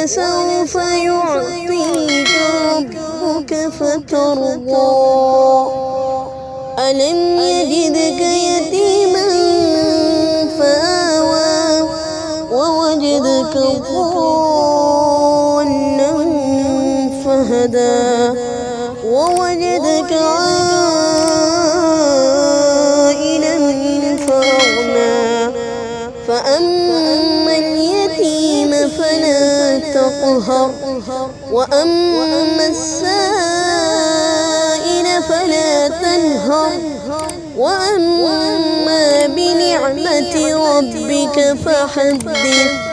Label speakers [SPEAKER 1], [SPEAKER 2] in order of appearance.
[SPEAKER 1] ولسوف يعطيك ربك فترضى ألم يجدك يتيما فآوى ووجدك ضالا فهدى ووجدك عائلا فأغنى فأما اليتيم فلا تقهر وأما السائل فلا تنهر وأما بنعمة ربك فحدث.